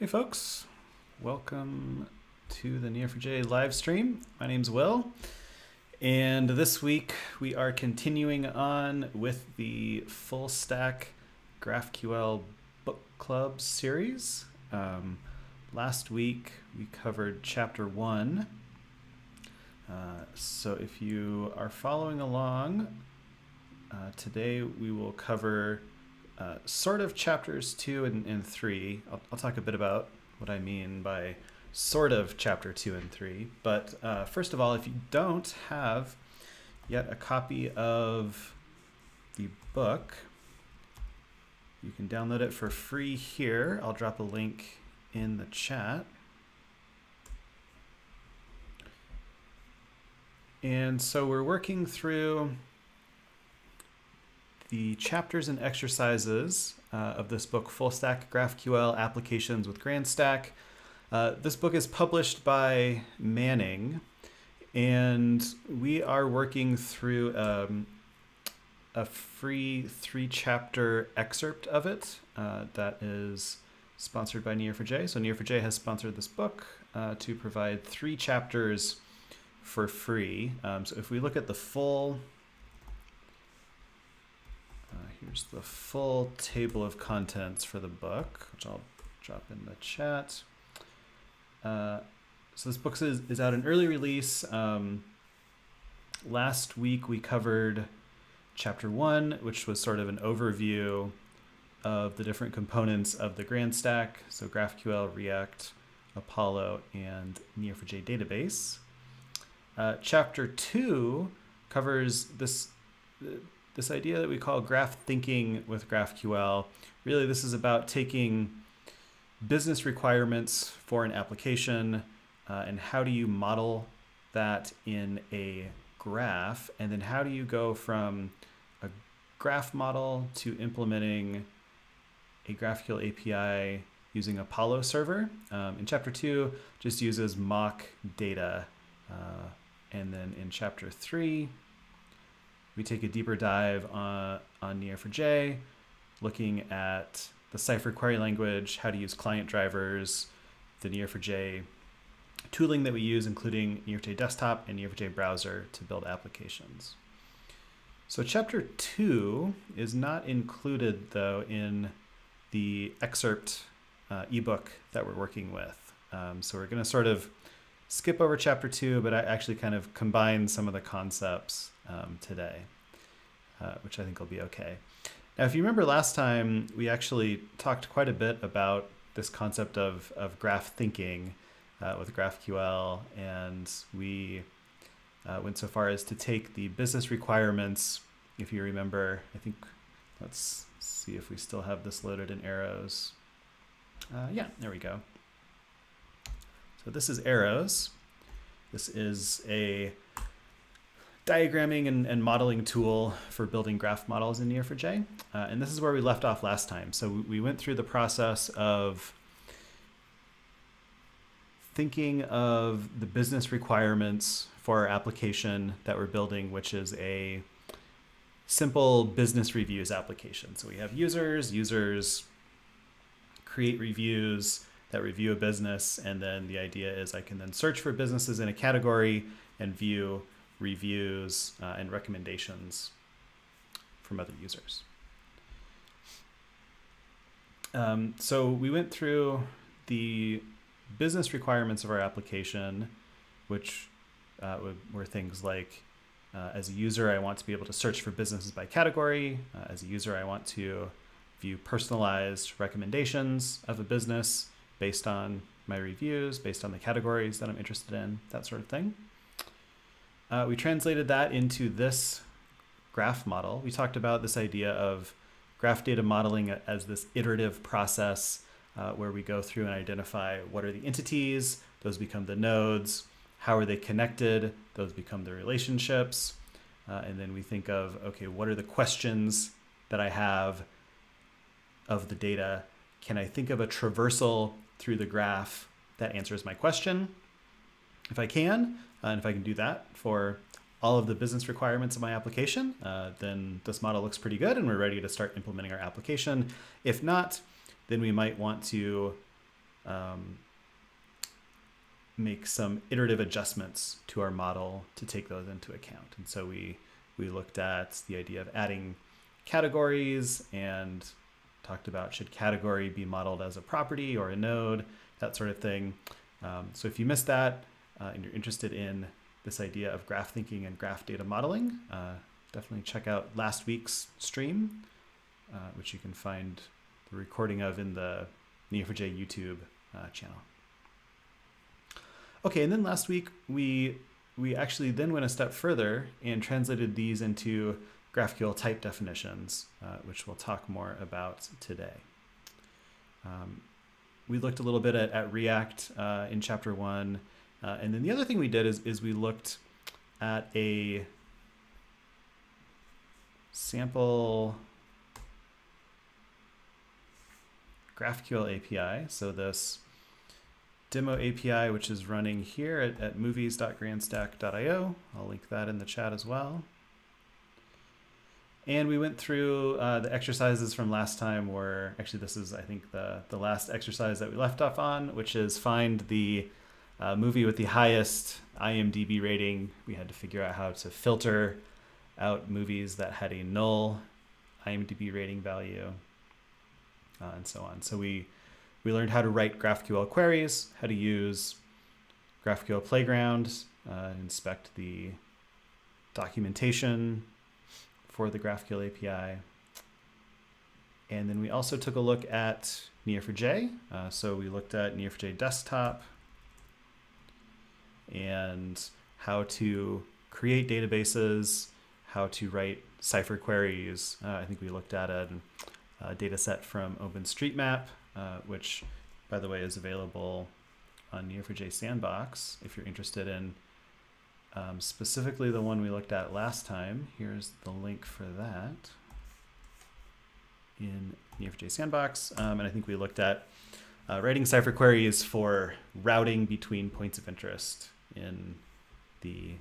Hey folks, welcome to the Neo4j live stream. My name's Will, and this week we are continuing on with the Fullstack GraphQL Book Club series. Last week we covered chapter 1, so if you are following along, today we will cover sort of chapters 2 and 3. I'll talk a bit about what I mean by sort of chapter 2 and 3. But first of all, if you don't have yet a copy of the book, you can download it for free here. I'll drop a link in the chat. And so we're working through the chapters and exercises of this book, Fullstack GraphQL Applications with GrandStack. This book is published by Manning, and we are working through a free 3-chapter excerpt of it that is sponsored by Neo4j. So Neo4j has sponsored this book to provide 3 chapters for free. So if we look at the full here's the full table of contents for the book, which I'll drop in the chat. So this book is out in early release. Last week we covered chapter 1, which was sort of an overview of the different components of the GrandStack, so GraphQL, React, Apollo, and Neo4j database. Chapter 2 covers this idea that we call graph thinking with GraphQL. Really, this is about taking business requirements for an application and how do you model that in a graph, and then how do you go from a graph model to implementing a GraphQL API using Apollo server. In chapter 2, just uses mock data. And then in chapter 3, we take a deeper dive on Neo4j, looking at the Cipher query language, how to use client drivers, the Neo4j tooling that we use, including Neo4j Desktop and Neo4j Browser to build applications. So chapter 2 is not included, though, in the excerpt ebook that we're working with. So we're going to sort of skip over chapter 2, but I actually kind of combine some of the concepts today, which I think will be okay. Now, if you remember last time, we actually talked quite a bit about this concept of graph thinking with GraphQL, and we went so far as to take the business requirements. If you remember, I think, let's see if we still have this loaded in arrows. Yeah, there we go. So this is arrows. This is a diagramming and modeling tool for building graph models in Neo4j. And this is where we left off last time. So we went through the process of thinking of the business requirements for our application that we're building, which is a simple business reviews application. So we have users create reviews that review a business, and then the idea is I can then search for businesses in a category and view reviews and recommendations from other users. So we went through the business requirements of our application, which were things like, as a user, I want to be able to search for businesses by category. As a user, I want to view personalized recommendations of a business based on my reviews, based on the categories that I'm interested in, that sort of thing. We translated that into this graph model. We talked about this idea of graph data modeling as this iterative process where we go through and identify what are the entities, those become the nodes, how are they connected, those become the relationships, and then we think of, okay, what are the questions that I have of the data? Can I think of a traversal through the graph that answers my question? If I can, and if I can do that for all of the business requirements of my application, then this model looks pretty good and we're ready to start implementing our application. If not, then we might want to make some iterative adjustments to our model to take those into account. And so we looked at the idea of adding categories and talked about should category be modeled as a property or a node, that sort of thing. So if you missed that and you're interested in this idea of graph thinking and graph data modeling, definitely check out last week's stream, which you can find the recording of in the Neo4j YouTube channel. Okay, and then last week we actually then went a step further and translated these into GraphQL type definitions, which we'll talk more about today. We looked a little bit at React in chapter 1. And then the other thing we did is we looked at a sample GraphQL API. So this demo API, which is running here at movies.grandstack.io. I'll link that in the chat as well. And we went through the exercises from last time where, actually this is, I think, the last exercise that we left off on, which is find the movie with the highest IMDb rating. We had to figure out how to filter out movies that had a null IMDb rating value, and so on. So we learned how to write GraphQL queries, how to use GraphQL Playground, inspect the documentation for the GraphQL API. And then we also took a look at Neo4j. So we looked at Neo4j Desktop and how to create databases, how to write Cipher queries. I think we looked at a data set from OpenStreetMap, which, by the way, is available on Neo4j Sandbox if you're interested in specifically the one we looked at last time. Here's the link for that in Neo4j Sandbox. And I think we looked at writing Cipher queries for routing between points of interest in the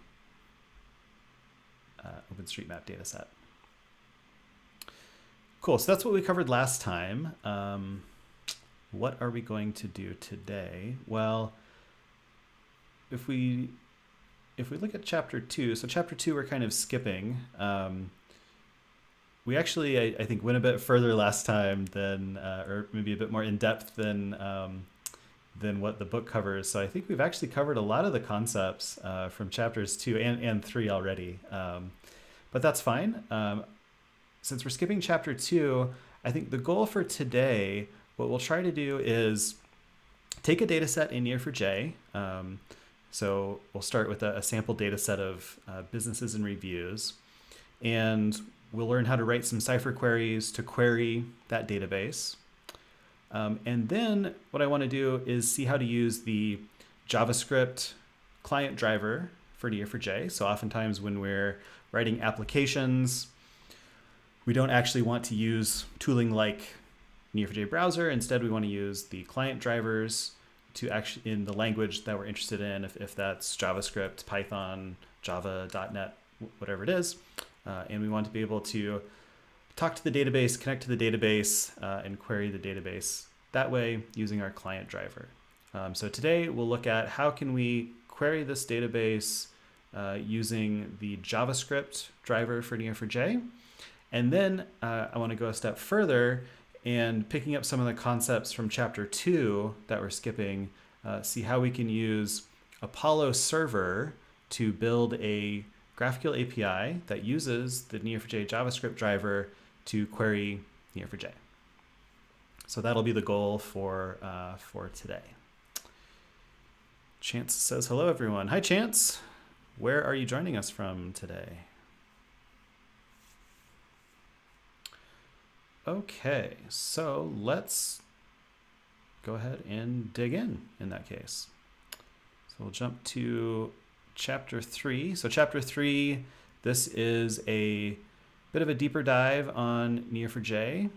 OpenStreetMap dataset. Cool, so that's what we covered last time. What are we going to do today? Well, if we look at chapter 2, so chapter 2 we're kind of skipping. We actually, I think, went a bit further last time than, or maybe a bit more in depth than what the book covers. So I think we've actually covered a lot of the concepts from chapters 2 and 3 already. But that's fine. Since we're skipping chapter 2, I think the goal for today, what we'll try to do is take a data set in Neo4j. So we'll start with a sample data set of businesses and reviews. And we'll learn how to write some Cipher queries to query that database. And then what I want to do is see how to use the JavaScript client driver for Neo4j. So oftentimes when we're writing applications, we don't actually want to use tooling like Neo4j Browser. Instead, we want to use the client drivers to actually in the language that we're interested in, if that's JavaScript, Python, Java, .NET, whatever it is. And we want to be able to talk to the database, connect to the database, and query the database that way using our client driver. So today we'll look at how can we query this database using the JavaScript driver for Neo4j. And then I want to go a step further and picking up some of the concepts from chapter 2 that we're skipping, see how we can use Apollo Server to build a GraphQL API that uses the Neo4j JavaScript driver to query Neo4j. So that'll be the goal for today. Chance says hello, everyone. Hi, Chance. Where are you joining us from today? Okay, so let's go ahead and dig in that case. So we'll jump to chapter 3. So chapter 3, this is a bit of a deeper dive on Neo4j,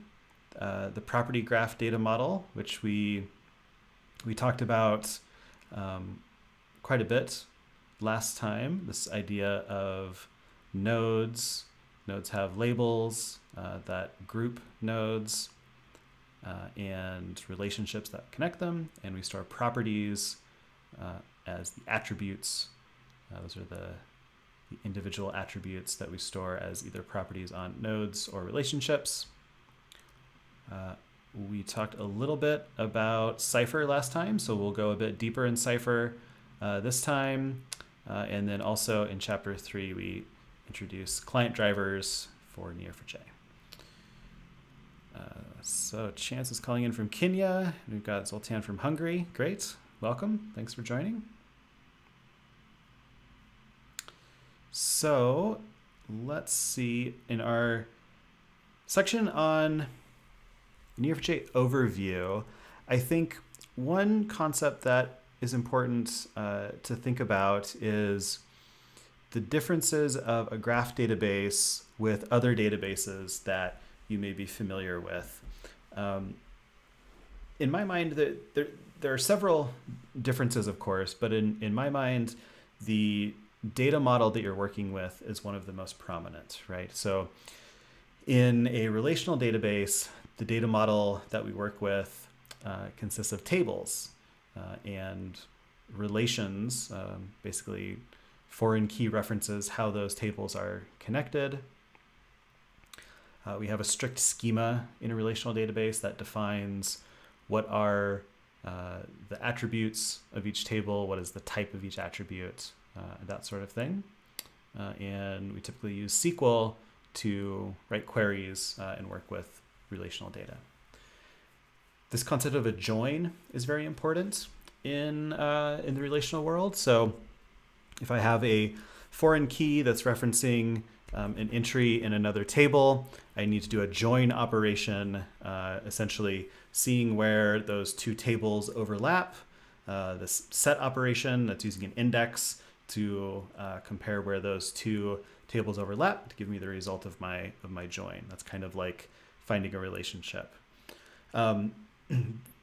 the property graph data model, which we talked about quite a bit last time. This idea of nodes. Nodes have labels that group nodes. and relationships that connect them. And we store properties as the attributes. Those are the individual attributes that we store as either properties on nodes or relationships. We talked a little bit about Cipher last time, so we'll go a bit deeper in Cipher this time. And then also in Chapter 3, we introduce client drivers for Neo4j. So Chance is calling in from Kenya. We've got Zoltan from Hungary. Great. Welcome. Thanks for joining. So let's see, in our section on Neo4j Overview, I think one concept that is important to think about is the differences of a graph database with other databases that you may be familiar with. In my mind, there are several differences, of course, but in my mind, the data model that you're working with is one of the most prominent, right? So in a relational database, the data model that we work with consists of tables and relations, basically foreign key references, how those tables are connected. We have a strict schema in a relational database that defines what are the attributes of each table, what is the type of each attribute, that sort of thing. And we typically use SQL to write queries and work with relational data. This concept of a join is very important in the relational world. So if I have a foreign key that's referencing an entry in another table, I need to do a join operation, essentially seeing where those two tables overlap. This set operation that's using an index to compare where those two tables overlap to give me the result of my join. That's kind of like finding a relationship.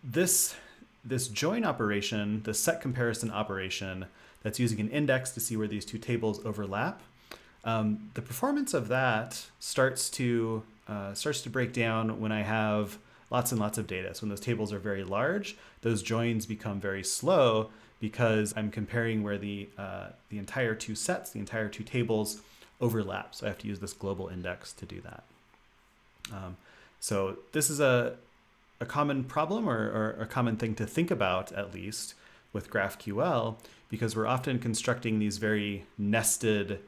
This join operation, the set comparison operation that's using an index to see where these two tables overlap, the performance of that starts to break down when I have lots and lots of data. So when those tables are very large, those joins become very slow because I'm comparing where the entire two sets, the entire two tables overlap. So I have to use this global index to do that. So this is a common problem or a common thing to think about, at least, with GraphQL, because we're often constructing these very nested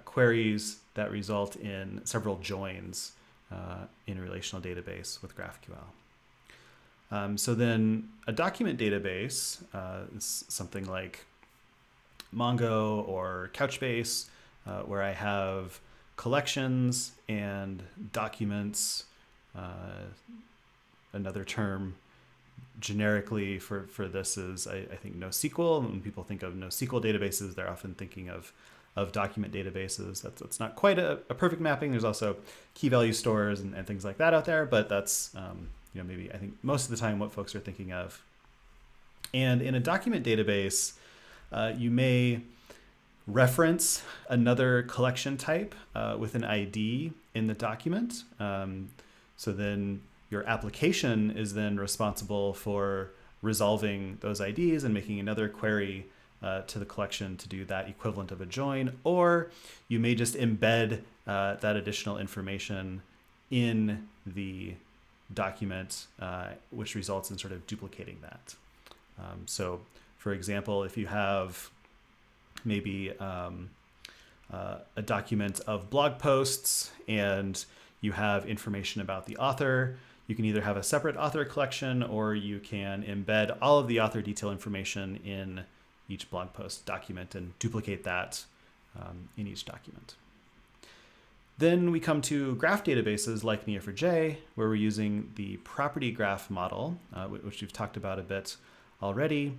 queries that result in several joins in a relational database with GraphQL. So then a document database is something like Mongo or Couchbase, where I have collections and documents. Another term generically for this is, I think, NoSQL. When people think of NoSQL databases, they're often thinking of document databases. That's not quite a perfect mapping. There's also key value stores and things like that out there, but that's maybe, I think, most of the time what folks are thinking of. And in a document database, you may reference another collection type with an ID in the document. So then your application is then responsible for resolving those IDs and making another query to the collection to do that equivalent of a join, or you may just embed that additional information in the document, which results in sort of duplicating that. So for example, if you have maybe a document of blog posts and you have information about the author, you can either have a separate author collection or you can embed all of the author detail information in each blog post document and duplicate that in each document. Then we come to graph databases like Neo4j, where we're using the property graph model, which we've talked about a bit already.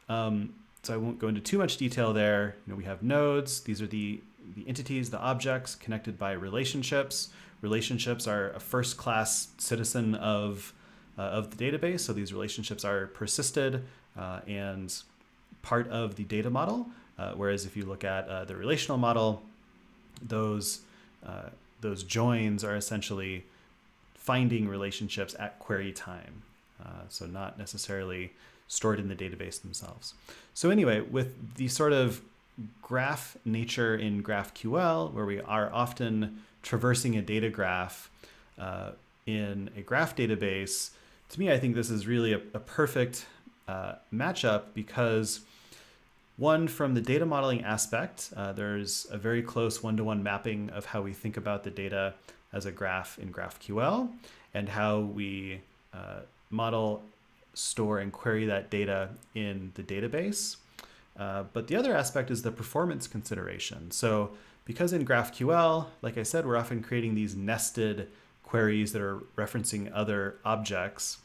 So I won't go into too much detail there. We have nodes. These are the entities, the objects connected by relationships. Relationships are a first-class citizen of the database. So these relationships are persisted and part of the data model. Whereas if you look at the relational model, those joins are essentially finding relationships at query time. So not necessarily stored in the database themselves. So anyway, with the sort of graph nature in GraphQL, where we are often traversing a data graph in a graph database, to me, I think this is really a perfect matchup because one, from the data modeling aspect, there's a very close one-to-one mapping of how we think about the data as a graph in GraphQL and how we model, store, and query that data in the database. But the other aspect is the performance consideration. So because in GraphQL, like I said, we're often creating these nested queries that are referencing other objects,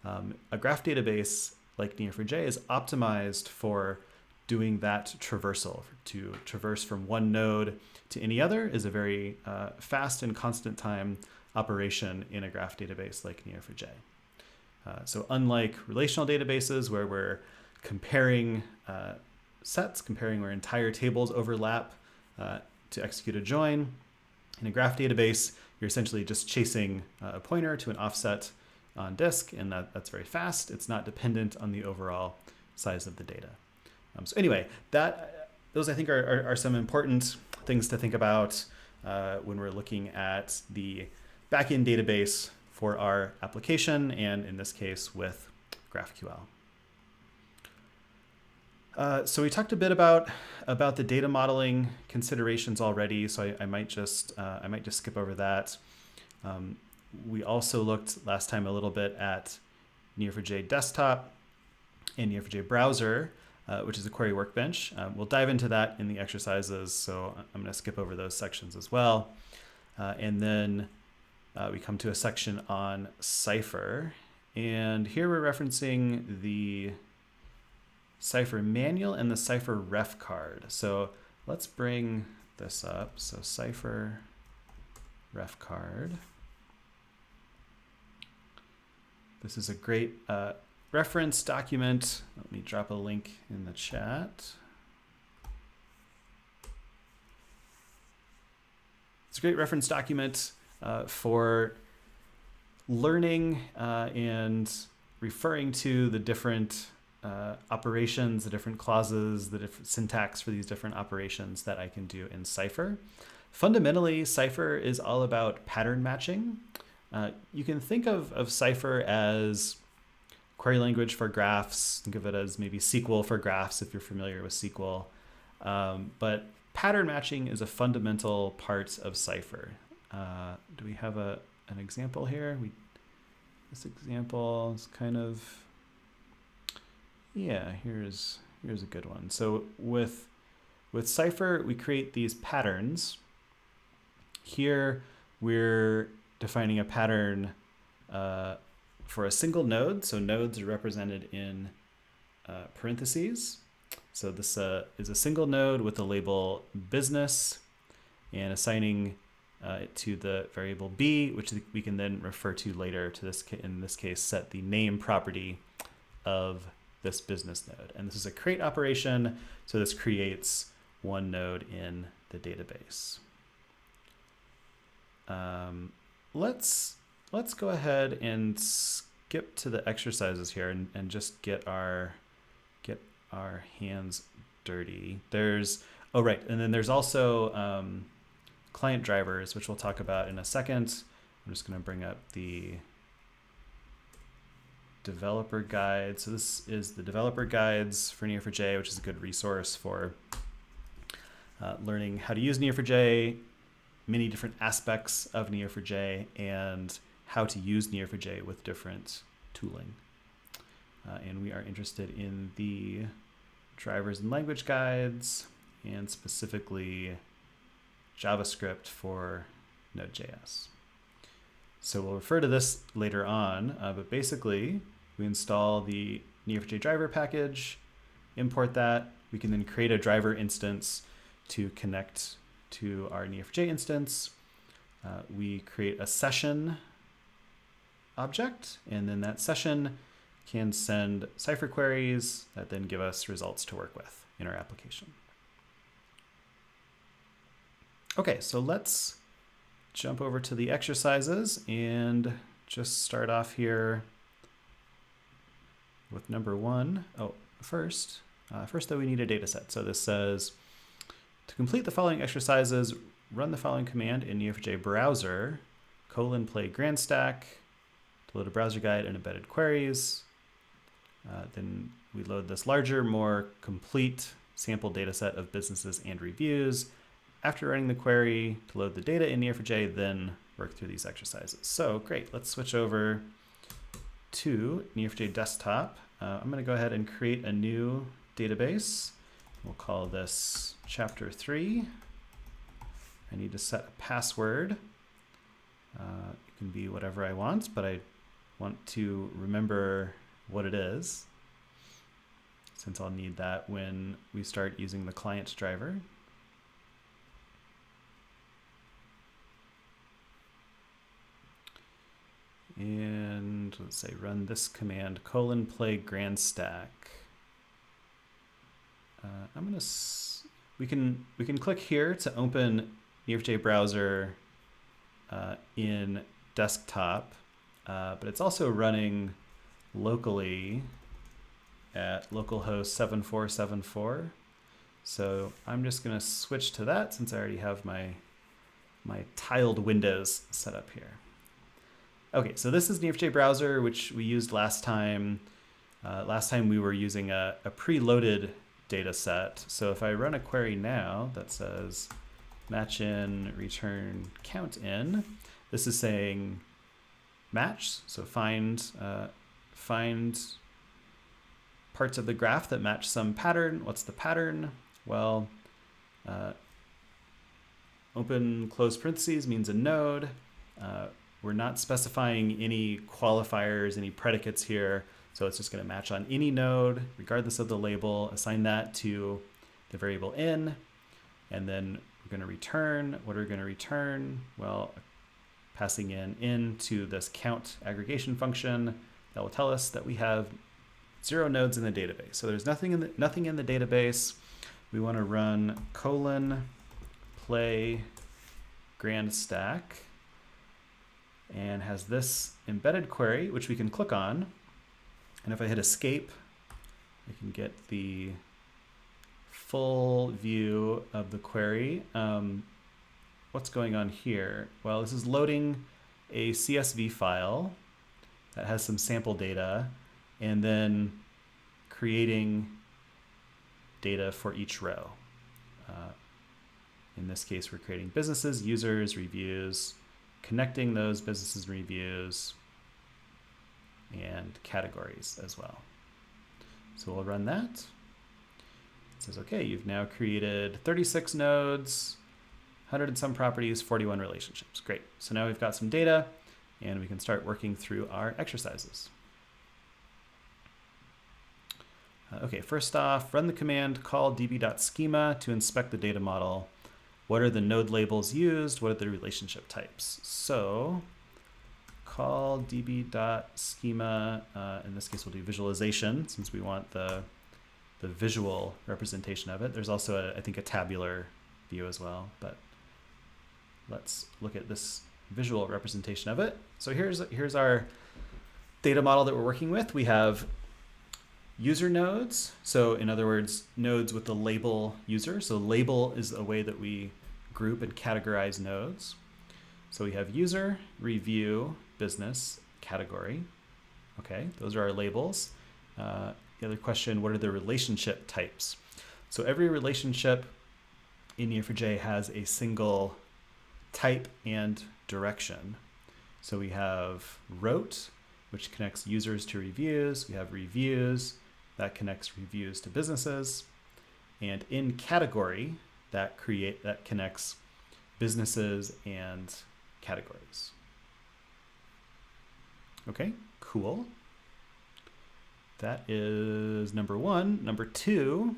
a graph database like Neo4j is optimized for doing that traversal. To traverse from one node to any other is a very fast and constant time operation in a graph database like Neo4j. So unlike relational databases where we're comparing sets, comparing where entire tables overlap to execute a join, in a graph database, you're essentially just chasing a pointer to an offset on disk, and that's very fast. It's not dependent on the overall size of the data. So anyway, those I think are some important things to think about when we're looking at the backend database for our application, and in this case with GraphQL. So we talked a bit about the data modeling considerations already, so I might just skip over that. We also looked last time a little bit at Neo4j Desktop and Neo4j Browser, which is a query workbench. We'll dive into that in the exercises, so I'm going to skip over those sections as well. And then we come to a section on Cipher, and here we're referencing the Cipher manual and the Cipher Ref Card. So let's bring this up. So Cipher Ref Card. This is a great reference document. Let me drop a link in the chat. It's a great reference document for learning and referring to the different operations, the different clauses, the different syntax for these different operations that I can do in Cipher. Fundamentally, Cipher is all about pattern matching. You can think of Cipher as query language for graphs. Think of it as maybe SQL for graphs if you're familiar with SQL. But pattern matching is a fundamental part of Cipher. Do we have an example here? This example is kind of, yeah, here's a good one. So with Cipher, we create these patterns. Here we're defining a pattern for a single node. So nodes are represented in parentheses. So this is a single node with the label business and assigning it to the variable b, which we can then refer to later to this, in this case, set the name property of this business node. And this is a create operation. So this creates one node in the database. Let's go ahead and skip to the exercises here and just get our hands dirty. Oh right, and then there's also client drivers, which we'll talk about in a second. I'm just going to bring up the developer guide. So this is the developer guides for Neo4j, which is a good resource for learning how to use Neo4j, many different aspects of Neo4j, and how to use Neo4j with different tooling. And we are interested in the drivers and language guides, and specifically JavaScript for Node.js. So we'll refer to this later on, but basically we install the Neo4j driver package, import that. We can then create a driver instance to connect to our Neo4j instance. We create a session object, and then that session can send Cipher queries that then give us results to work with in our application. Okay, so let's jump over to the exercises and just start off here with number one. Oh, first though, we need a data set. So this says, to complete the following exercises, run the following command in Neo4j Browser, play GrandStack, to load a browser guide and embedded queries. Then we load this larger, more complete sample data set of businesses and reviews. After running the query to load the data in Neo4j, then work through these exercises. So great, let's switch over to Neo4j Desktop. I'm going to go ahead and create a new database. We'll call this Chapter 3. I need to set a password. It can be whatever I want, but I want to remember what it is, since I'll need that when we start using the client driver. And let's say run this command, play GrandStack. We can click here to open Neo4j Browser in desktop, but it's also running locally at localhost 7474. So I'm just going to switch to that since I already have my tiled windows set up here. Okay, so this is Neo4j Browser, which we used last time. Last time we were using a preloaded data set. So if I run a query now that says match in, return count in, this is saying match. So find parts of the graph that match some pattern. What's the pattern? Well, open close parentheses means a node. We're not specifying any qualifiers, any predicates here. So it's just going to match on any node, regardless of the label, assign that to the variable in, and then we're going to return. What are we going to return? Well, passing in to this count aggregation function that will tell us that we have 0 nodes in the database. So there's nothing in the database. We want to run play GrandStack, and has this embedded query, which we can click on. And if I hit escape, I can get the full view of the query. What's going on here? Well, this is loading a CSV file that has some sample data, and then creating data for each row. In this case, we're creating businesses, users, reviews, connecting those businesses and reviews, and categories as well. So we'll run that. It says, okay, you've now created 36 nodes, 100 and some properties, 41 relationships. Great. So now we've got some data, and we can start working through our exercises. Okay, first off, run the command call db.schema to inspect the data model. What are the node labels used? What are the relationship types? So call db.schema, in this case we'll do visualization since we want the visual representation of it. There's also, I think, a tabular view as well, but let's look at this visual representation of it. So here's our data model that we're working with. We have user nodes. So in other words, nodes with the label user. So label is a way that we group and categorize nodes. So we have user, review, business, category. Okay, those are our labels. The other question, what are the relationship types? So every relationship in Neo4j has a single type and direction. So we have route, which connects users to reviews. We have reviews, that connects reviews to businesses. And in category, that connects businesses and categories. Okay, cool. That is number one. Number two,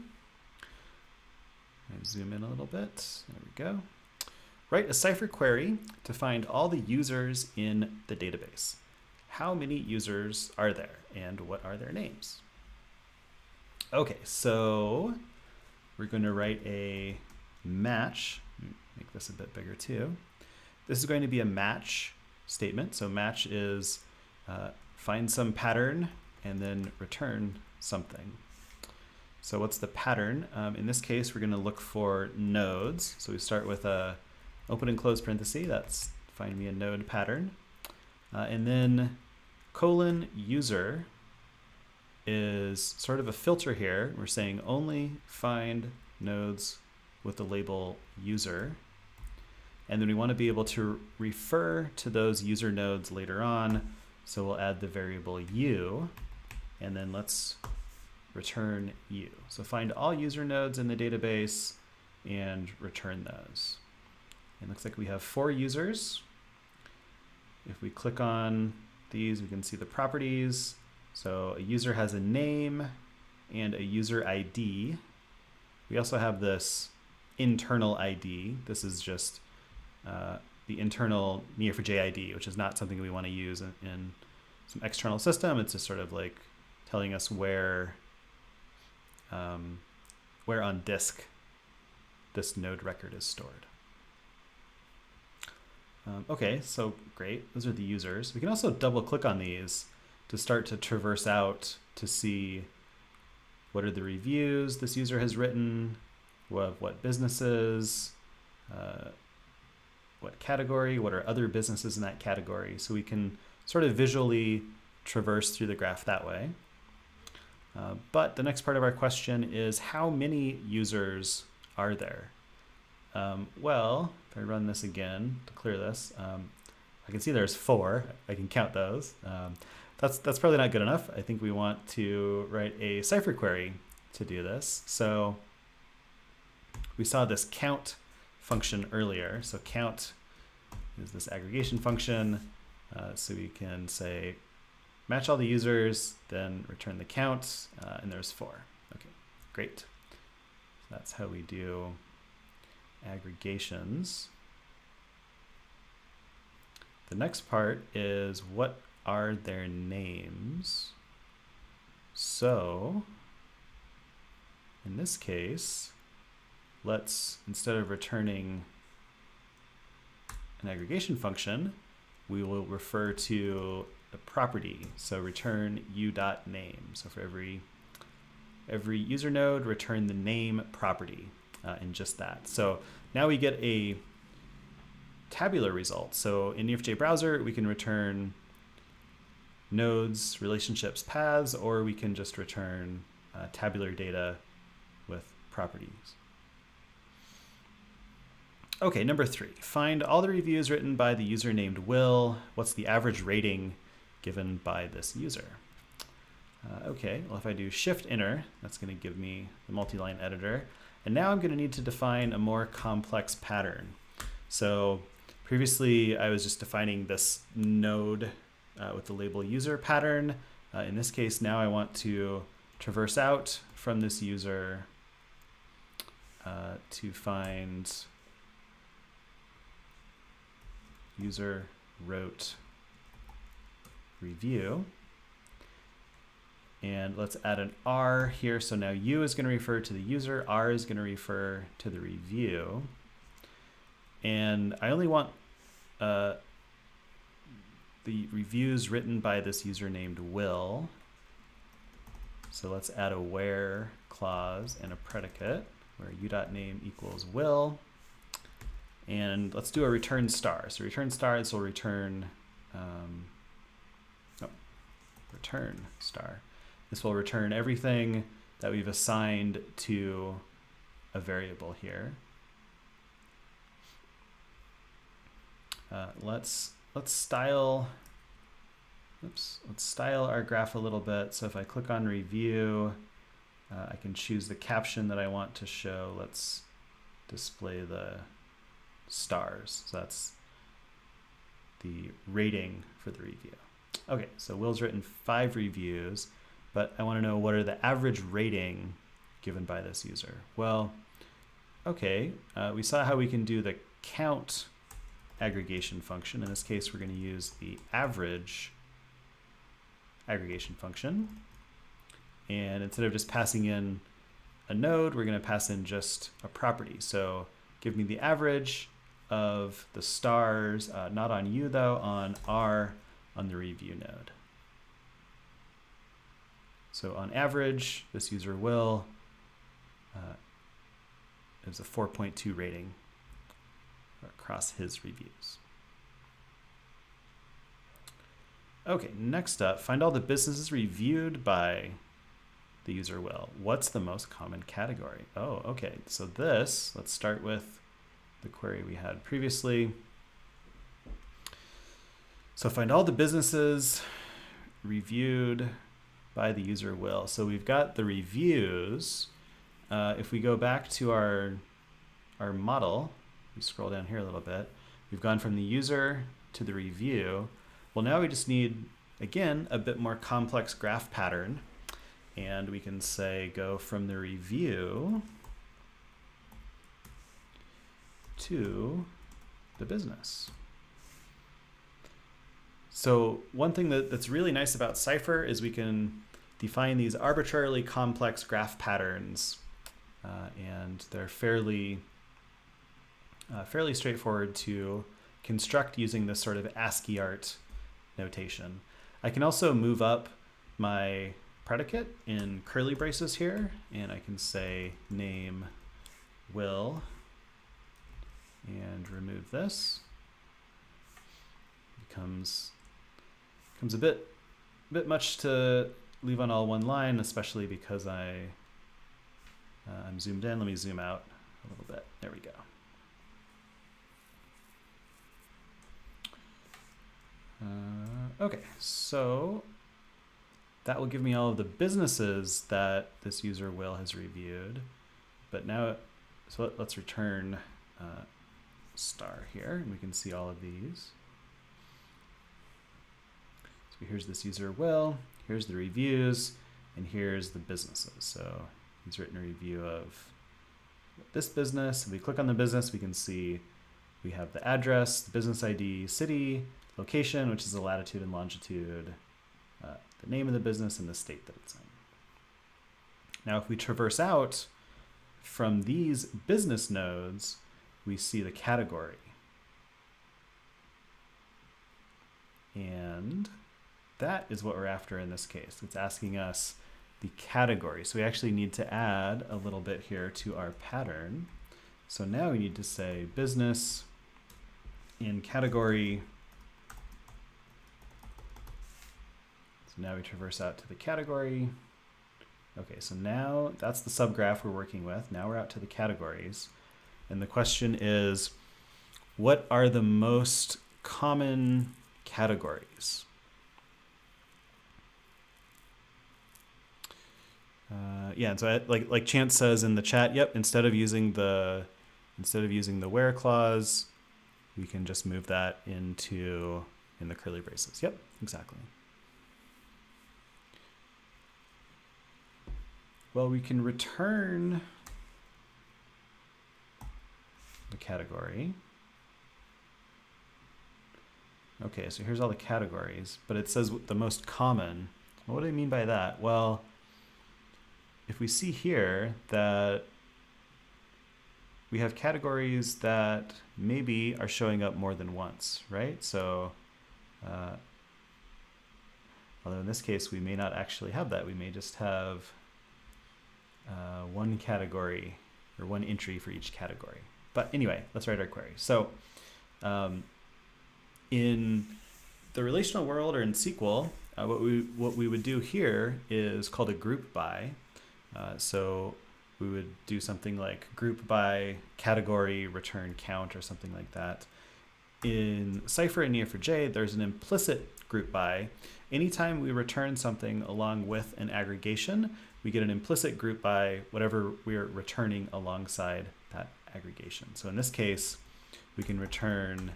I zoom in a little bit. There we go. Write a Cipher query to find all the users in the database. How many users are there and what are their names? Okay, so we're going to write a match. Make this a bit bigger too. This is going to be a match statement. So match is find some pattern and then return something. So what's the pattern? In this case, we're going to look for nodes. So we start with a open and close parenthesis. That's find me a node pattern. And then colon user is sort of a filter here. We're saying only find nodes with the label user. And then we want to be able to refer to those user nodes later on. So we'll add the variable u, and then let's return u. So find all user nodes in the database and return those. It looks like we have 4 users. If we click on these, we can see the properties. So a user has a name and a user ID. We also have this internal ID. This is just the internal Neo4j ID, which is not something we want to use in some external system. It's just sort of like telling us where on disk this node record is stored. Okay, so great. Those are the users. We can also double click on these to start to traverse out to see what are the reviews this user has written, what businesses, what category, what are other businesses in that category. So we can sort of visually traverse through the graph that way. But the next part of our question is, how many users are there? Well, if I run this again to clear this, I can see there's 4. I can count those. That's probably not good enough. I think we want to write a Cipher query to do this. So we saw this count function earlier. So count is this aggregation function. So we can say match all the users, then return the count, and there's 4. Okay, great. So that's how we do aggregations. The next part is, what are their names? So in this case, let's, instead of returning an aggregation function, we will refer to the property. So return u.name. So for every user node, return the name property in just that. So now we get a tabular result. So in Neo4j Browser, we can return nodes, relationships, paths, or we can just return tabular data with properties. Okay, number 3, find all the reviews written by the user named Will. What's the average rating given by this user? Okay, well, if I do Shift Enter, that's going to give me the multi-line editor. And now I'm going to need to define a more complex pattern. So previously, I was just defining this node with the label user pattern. In this case, now I want to traverse out from this user to find user wrote review. And let's add an R here. So now U is going to refer to the user, R is going to refer to the review. And I only want the reviews written by this user named Will. So let's add a where clause and a predicate where u.name equals Will. And let's do a return star. So return star, this will return, return star. This will return everything that we've assigned to a variable here. Let's style our graph a little bit. So if I click on review, I can choose the caption that I want to show. Let's display the stars. So that's the rating for the review. Okay, so Will's written 5 reviews, but I want to know what are the average rating given by this user. Well, okay, we saw how we can do the count aggregation function. In this case, we're going to use the average aggregation function. And instead of just passing in a node, we're going to pass in just a property. So give me the average of the stars, not on U though, on R on the review node. So on average, this user will is a 4.2 rating across his reviews. Okay, next up, find all the businesses reviewed by the user will. What's the most common category? Oh, okay, so this, let's start with the query we had previously. So find all the businesses reviewed by the user will. So we've got the reviews. If we go back to our model, we scroll down here a little bit, we've gone from the user to the review. Well, now we just need, again, a bit more complex graph pattern. And we can say go from the review to the business. So one thing that's really nice about Cipher is we can define these arbitrarily complex graph patterns, and they're fairly straightforward to construct using this sort of ASCII art notation. I can also move up my predicate in curly braces here, and I can say name will and remove this. Becomes a bit much to leave on all one line, especially because I'm zoomed in. Let me zoom out a little bit. There we go. Okay, so that will give me all of the businesses that this user will has reviewed. But now, so let's return star here, and we can see all of these. So here's this user will, here's the reviews, and here's the businesses. So he's written a review of this business. If we click on the business, we can see we have the address, the business ID, city, location, which is the latitude and longitude, the name of the business, and the state that it's in. Now, if we traverse out from these business nodes, we see the category. And that is what we're after in this case. It's asking us the category. So we actually need to add a little bit here to our pattern. So now we need to say business in category. So now we traverse out to the category. Okay, so now that's the subgraph we're working with. Now we're out to the categories. And the question is, what are the most common categories? Yeah, and so like Chance says in the chat, yep, instead of using the where clause, we can just move that in the curly braces. Yep, exactly. Well, we can return the category. Okay, so here's all the categories, but it says the most common. Well, what do I mean by that? Well, if we see here that we have categories that maybe are showing up more than once, right? So, although in this case, we may not actually have that. We may just have one category or one entry for each category. But anyway, let's write our query. So in the relational world or in SQL, what we would do here is called a group by. So we would do something like group by category return count or something like that. In Cipher and Neo4j, there's an implicit group by. Anytime we return something along with an aggregation, we get an implicit group by whatever we're returning alongside that aggregation. So in this case, we can return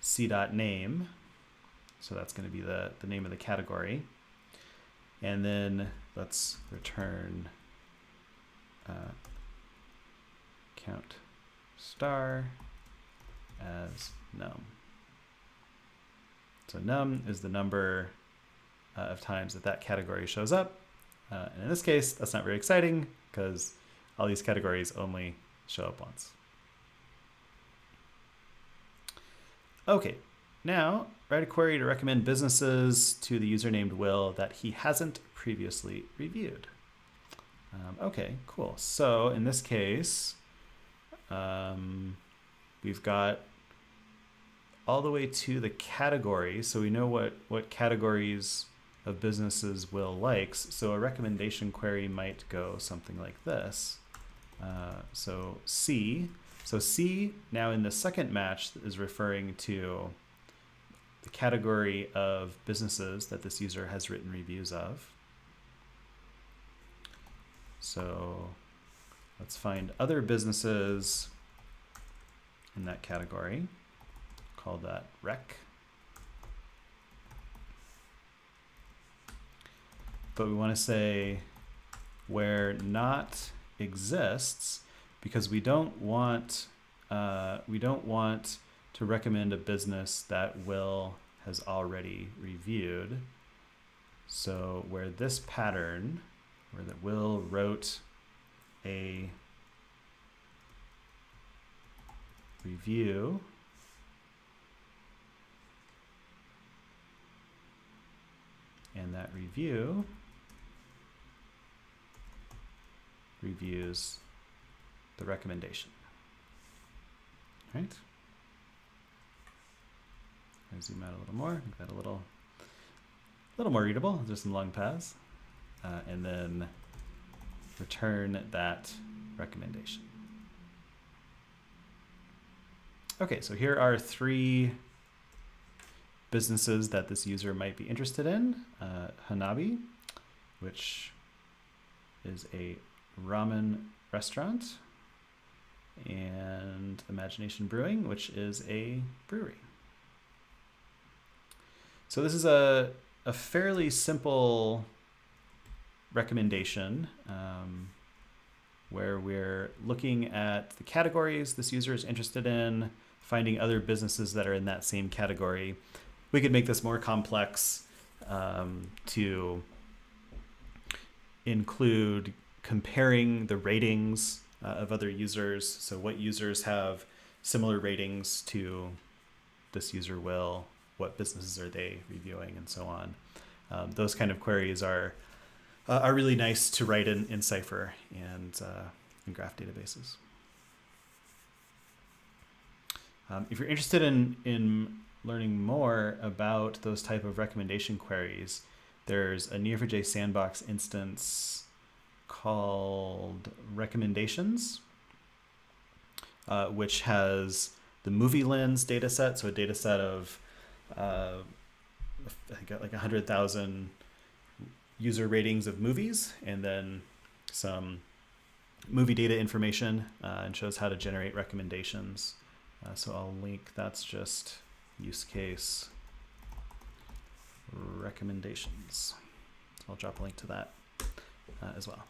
c.name. So that's going to be the name of the category. And then let's return count star as num. So num is the number of times that category shows up. And in this case, that's not very exciting because all these categories only show up once. Okay, now write a query to recommend businesses to the user named Will that he hasn't previously reviewed. Okay, cool. So in this case, we've got all the way to the category. So we know what categories of businesses Will likes. So a recommendation query might go something like this. So C now in the second match is referring to the category of businesses that this user has written reviews of. So let's find other businesses in that category. Call that rec. But we want to say where not exists, because we don't want to recommend a business that Will has already reviewed. So where this pattern, where that Will wrote a review, and that review reviews the recommendation. Right? I zoom out a little more, make that a little more readable. There's some long paths, and then return that recommendation. Okay, so here are 3 businesses that this user might be interested in. Hanabi, which is a ramen restaurant, and Imagination Brewing, which is a brewery. So this is a fairly simple recommendation where we're looking at the categories this user is interested in, finding other businesses that are in that same category. We could make this more complex to include comparing the ratings of other users. So what users have similar ratings to this user Will, what businesses are they reviewing, and so on. Those kind of queries are really nice to write in Cipher and in graph databases. If you're interested in learning more about those type of recommendation queries, there's a Neo4j sandbox instance called Recommendations, which has the movie lens dataset, so a dataset of I got like 100,000 user ratings of movies, and then some movie data information, and shows how to generate recommendations. So I'll link, that's just use case recommendations. So I'll drop a link to that as well.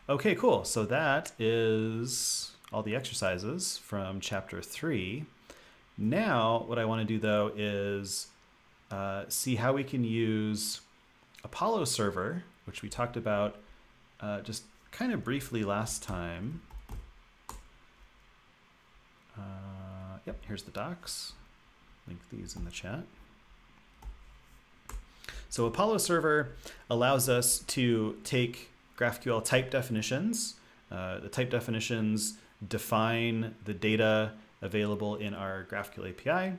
Okay, cool. So that is all the exercises from chapter 3. Now, what I want to do though is see how we can use Apollo server, which we talked about just kind of briefly last time. Yep, here's the docs. Link these in the chat. So Apollo server allows us to take GraphQL type definitions. The type definitions define the data available in our GraphQL API.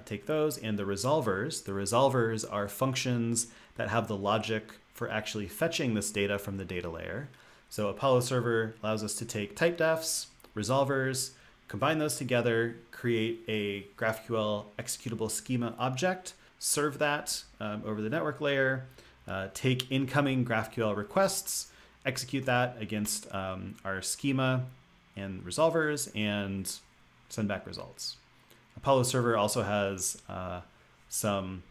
Take those, and the resolvers. The resolvers are functions that have the logic for actually fetching this data from the data layer. So Apollo server allows us to take type defs, resolvers, combine those together, create a GraphQL executable schema object, serve that over the network layer, take incoming GraphQL requests, execute that against our schema and resolvers, and send back results. Apollo server also has some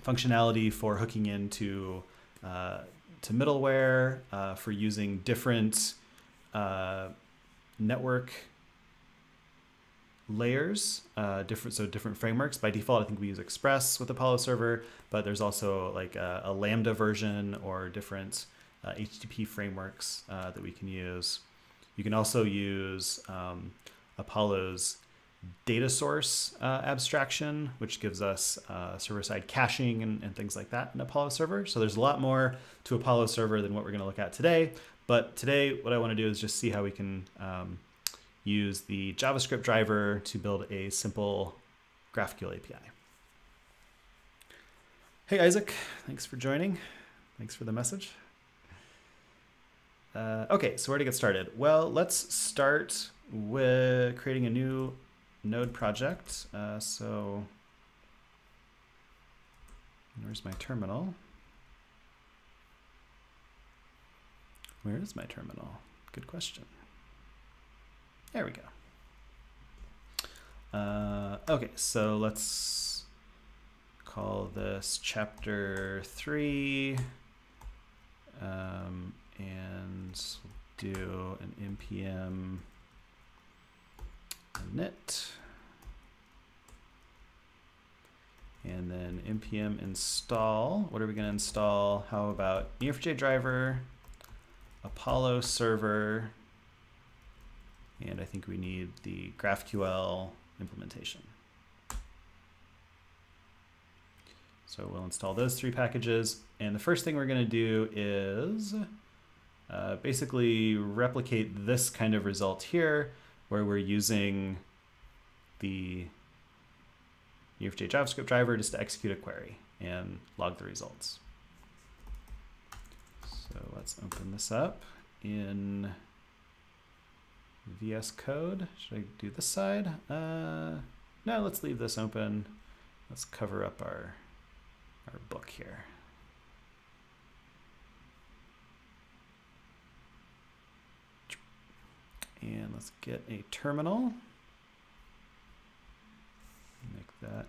functionality for hooking into to middleware, for using different network layers, different frameworks. By default, I think we use Express with Apollo server, but there's also like a Lambda version or different HTTP frameworks that we can use. You can also use Apollo's data source abstraction, which gives us server-side caching and things like that in Apollo server. So there's a lot more to Apollo server than what we're going to look at today. But today, what I want to do is just see how we can use the JavaScript driver to build a simple GraphQL API. Hey, Isaac, thanks for joining. Thanks for the message. Okay, so where to get started? Well, let's start with creating a new node project. So where's my terminal? Where is my terminal? Good question. There we go. Okay, so let's call this chapter 3, and do an npm init, and then npm install. What are we going to install? How about Neo4j driver, Apollo server, and I think we need the GraphQL implementation. So we'll install those 3 packages. And the first thing we're going to do is basically replicate this kind of result here, where we're using the Neo4j JavaScript driver just to execute a query and log the results. So let's open this up in VS Code. Should I do this side? No, let's leave this open. Let's cover up our book here. And let's get a terminal. Make that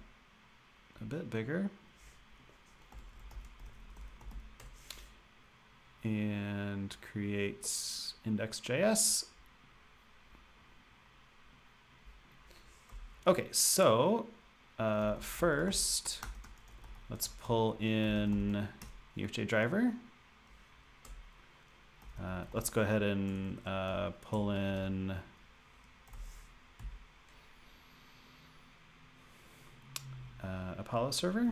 a bit bigger. And create index.js. Okay, so first, let's pull in Neo4j driver. Let's go ahead and pull in Apollo server.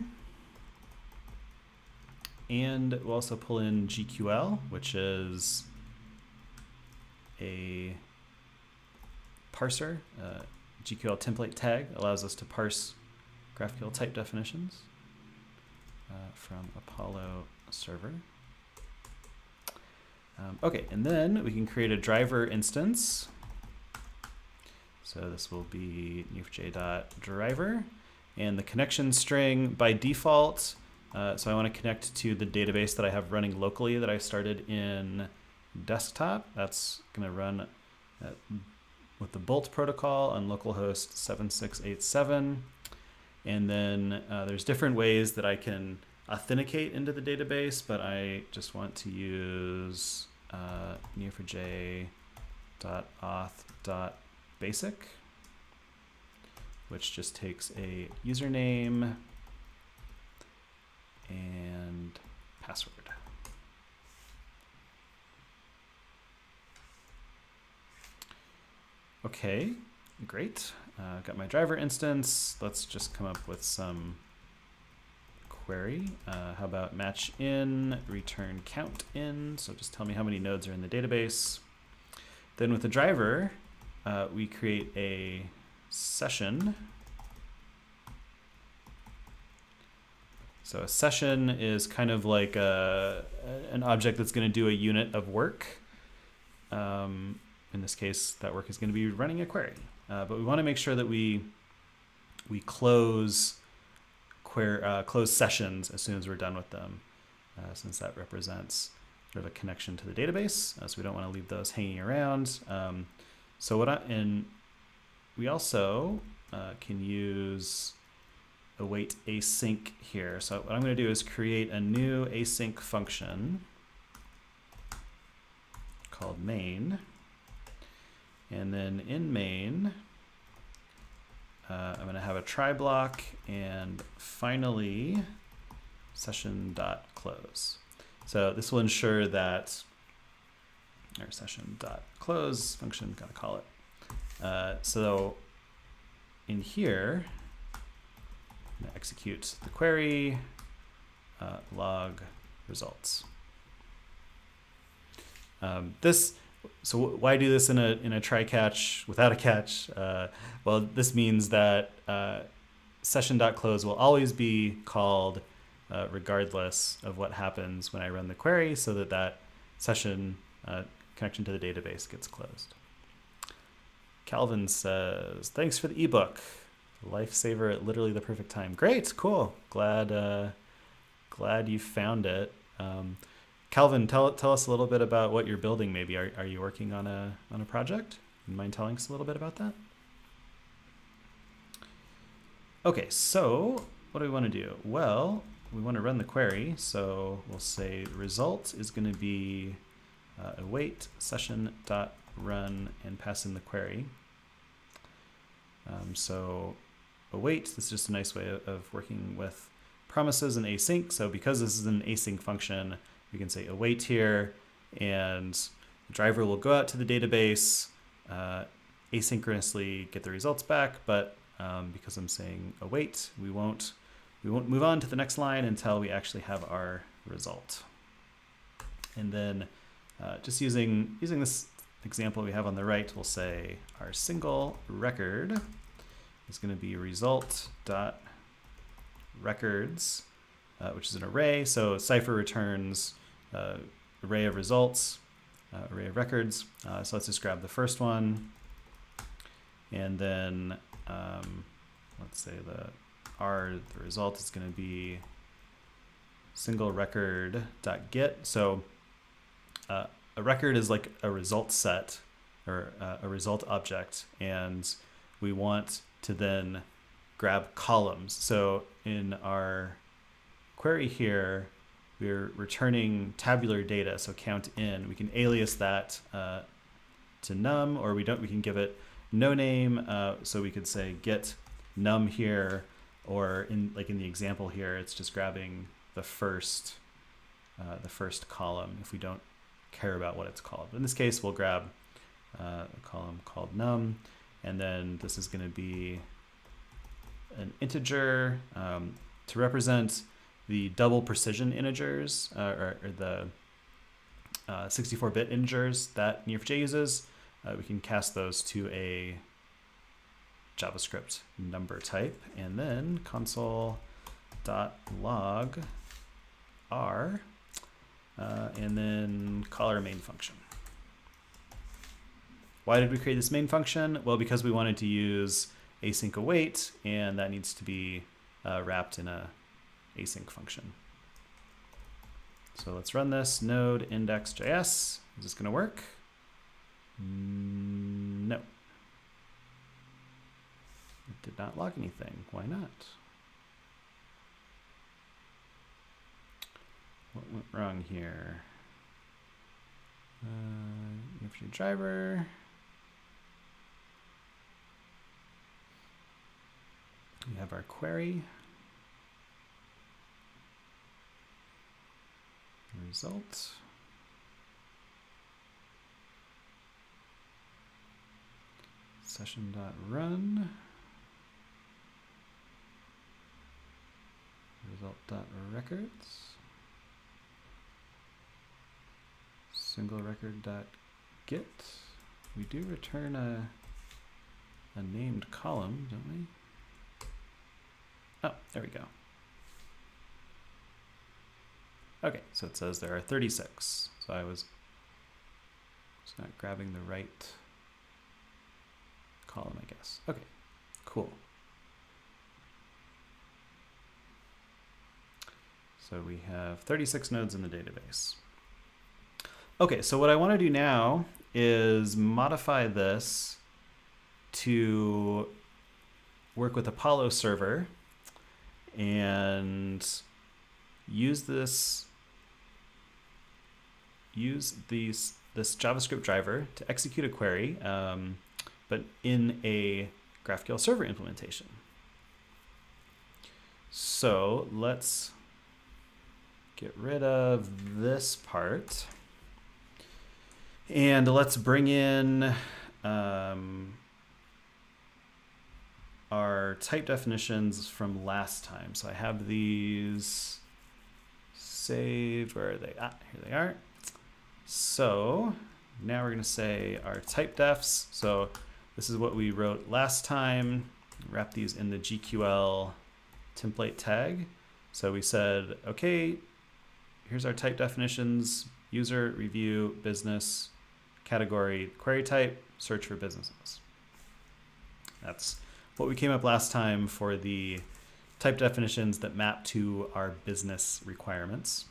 And we'll also pull in GQL, which is a parser. GQL template tag allows us to parse GraphQL type definitions from Apollo server. Okay, and then we can create a driver instance. So this will be Neo4j.driver, and the connection string by default. So I want to connect to the database that I have running locally that I started in desktop. That's going to run with the Bolt protocol on localhost 7687. And then there's different ways that I can authenticate into the database, but I just want to use neo4j.auth.basic, which just takes a username and password. Okay, great. Got my driver instance. Let's just come up with some query. How about match in, return count in? So just tell me how many nodes are in the database. Then with the driver, we create a session. So a session is kind of like an object that's going to do a unit of work. In this case, that work is going to be running a query. But we want to make sure that we close sessions as soon as we're done with them, since that represents sort of a connection to the database. So we don't want to leave those hanging around. We also can use await async here. So what I'm going to do is create a new async function called main. And then in main, I'm going to have a try block and finally session.close. So this will ensure that our session.close function, gotta call it, So in here, I'm gonna execute the query, log results. So why do this in a try catch without a catch? Well, this means that session.close will always be called regardless of what happens when I run the query, so that session connection to the database gets closed. Calvin says, thanks for the ebook. Lifesaver at literally the perfect time. Great, cool. Glad you found it. Calvin, tell us a little bit about what you're building. Maybe are you working on a project? You mind telling us a little bit about that? Okay, so what do we want to do? Well, we want to run the query, so we'll say the result is going to be await session.run and pass in the query. So await, this is just a nice way of working with promises and async. So because this is an async function, we can say await here, and the driver will go out to the database, asynchronously get the results back, but because I'm saying await, we won't move on to the next line until we actually have our result. And then just using this example we have on the right, we'll say our single record is going to be result.records, which is an array. So Cipher returns array of results, array of records. So let's just grab the first one, and then let's say the result is going to be single record.get. So a record is like a result set or a result object, and we want to then grab columns. So in our query here, we're returning tabular data, so count in. We can alias that to num, or we can give it no name. So we could say get num here, or in the example here, it's just grabbing the first column if we don't care about what it's called. In this case, we'll grab a column called num, and then this is going to be an integer to represent the double precision integers, or the 64-bit integers that Neo4j uses. We can cast those to a JavaScript number type, and then console.log r, and then call our main function. Why did we create this main function? Well, because we wanted to use async await, and that needs to be wrapped in a async function. So let's run this node index.js. Is this going to work? No. It did not log anything. Why not? What went wrong here? Neo4j driver. We have our query. Result. Session.run. Result.records. Single record.get. We do return a named column, don't we? Oh, there we go. Okay, so it says there are 36. So I was not grabbing the right column, I guess. Okay, cool. So we have 36 nodes in the database. Okay, so what I want to do now is modify this to work with Apollo server and use this JavaScript driver to execute a query, but in a GraphQL server implementation. So let's get rid of this part, and let's bring in our type definitions from last time. So I have these saved. Where are they? Ah, here they are. So now we're going to say our type defs. So this is what we wrote last time. Wrap these in the GQL template tag. So we said, okay, here's our type definitions: user, review, business, category, query type, search for businesses. That's what we came up last time for the type definitions that map to our business requirements.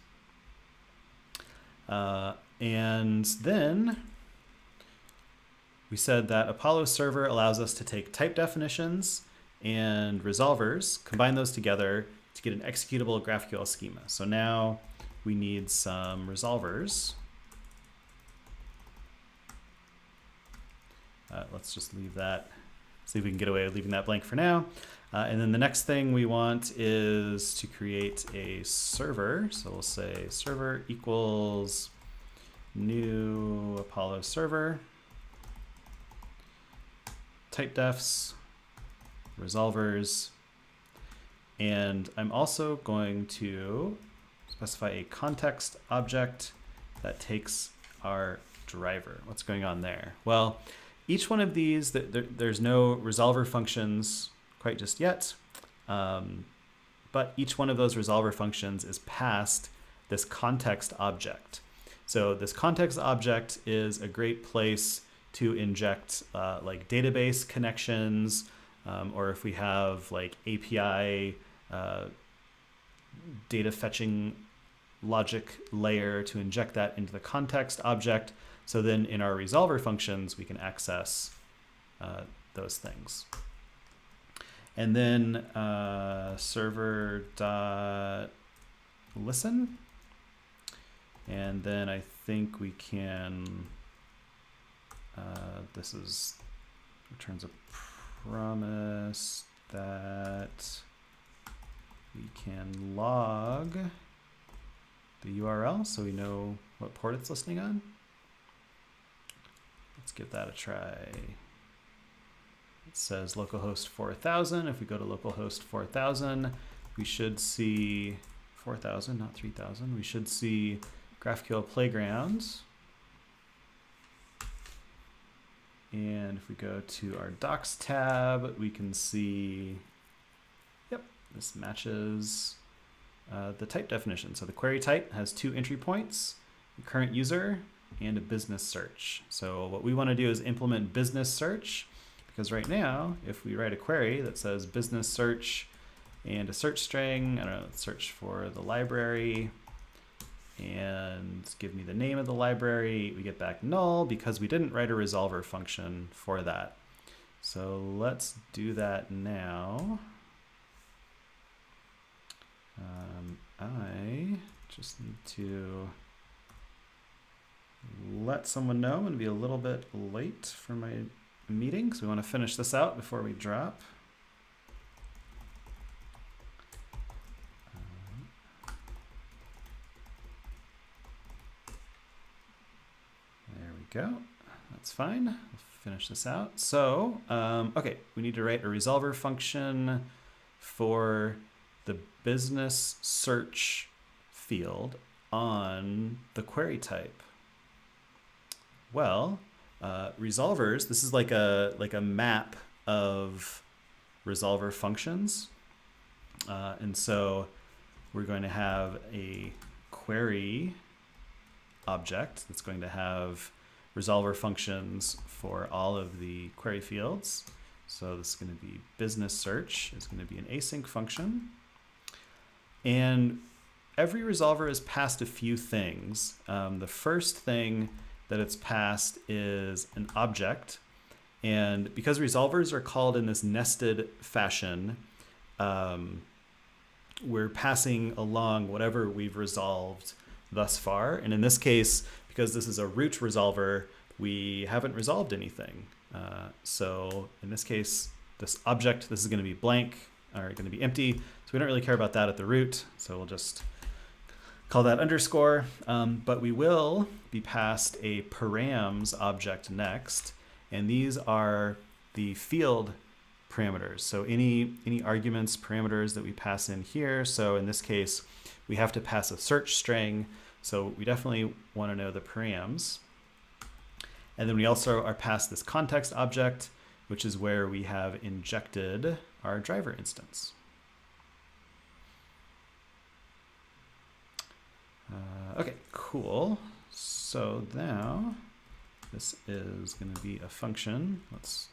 And then we said that Apollo server allows us to take type definitions and resolvers, combine those together to get an executable GraphQL schema. So now we need some resolvers. Let's just leave that, see if we can get away with leaving that blank for now. And then the next thing we want is to create a server. So we'll say server equals new Apollo server, type defs, resolvers, and I'm also going to specify a context object that takes our driver. What's going on there? Well, each one of these, there's no resolver functions quite just yet, but each one of those resolver functions is passed this context object. So this context object is a great place to inject like database connections, or if we have like API data fetching logic layer, to inject that into the context object. So then in our resolver functions, we can access those things. And then server.listen. And then I think we can, this is returns a promise that we can log the URL so we know what port it's listening on. Let's give that a try. It says localhost 4000. If we go to localhost 4000, we should see 4000, not 3000. We should see GraphQL Playgrounds. And if we go to our docs tab, we can see, yep, this matches the type definition. So the query type has 2 entry points, the current user and a business search. So what we want to do is implement business search, because right now, if we write a query that says business search and a search string, I don't know, search for the library and give me the name of the library, we get back null because we didn't write a resolver function for that. So let's do that now. I just need to let someone know I'm going to be a little bit late for my meeting, so we want to finish this out before we drop. There we go. That's fine. We'll finish this out. So, okay, we need to write a resolver function for the business search field on the query type. Well, resolvers, this is like a map of resolver functions. And so we're going to have a query object that's going to have resolver functions for all of the query fields. So this is going to be business search. It's going to be an async function. And every resolver is passed a few things. The first thing that it's passed is an object. And because resolvers are called in this nested fashion, we're passing along whatever we've resolved thus far. And in this case, because this is a root resolver, we haven't resolved anything. So in this case, this object, this is going to be blank, or going to be empty. So we don't really care about that at the root. So we'll just call that underscore. But we will be passed a params object next. And these are the field parameters. So any arguments, parameters that we pass in here. So in this case, we have to pass a search string. So we definitely want to know the params. And then we also are passed this context object, which is where we have injected our driver instance. Okay, cool. So now this is going to be a function. Let's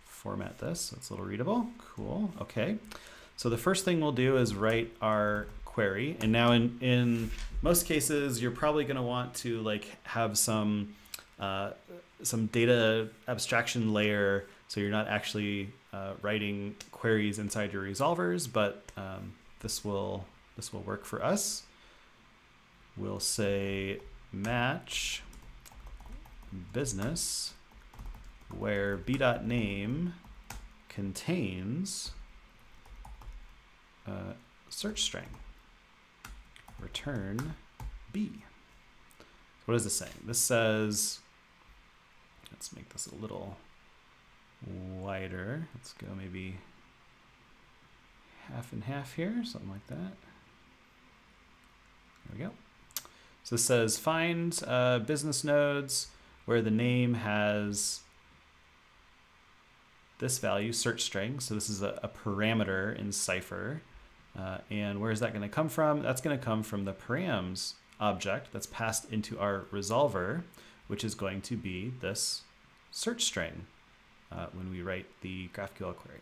format this so it's a little readable. Cool. Okay. So the first thing we'll do is write our query. And now in most cases, you're probably going to want to like have some data abstraction layer, so you're not actually writing queries inside your resolvers, but this will work for us. We'll say match business where b.name contains search string. Return b. What is this saying? This says, let's make this a little wider. Let's go maybe half and half here, something like that. There we go. So this says find business nodes where the name has this value, search string. So this is a parameter in Cipher. And where is that going to come from? That's going to come from the params object that's passed into our resolver, which is going to be this search string when we write the GraphQL query.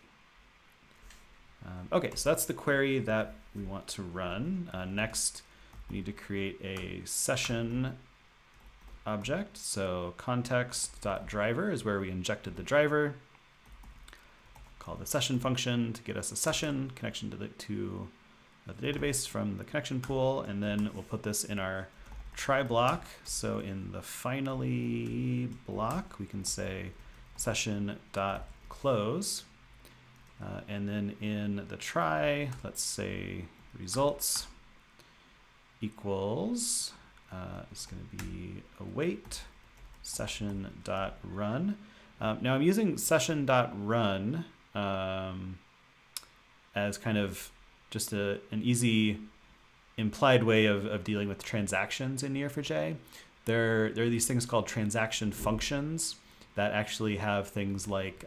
Okay, so that's the query that we want to run. Next, we need to create a session object. So context.driver is where we injected the driver. Call the session function to get us a session connection to the database from the connection pool, and then we'll put this in our try block. So in the finally block, we can say session.close, and then in the try, let's say results equals it's going to be await session.run. Now I'm using session.run as kind of just an easy implied way of dealing with transactions in Neo4j. There are these things called transaction functions that actually have things like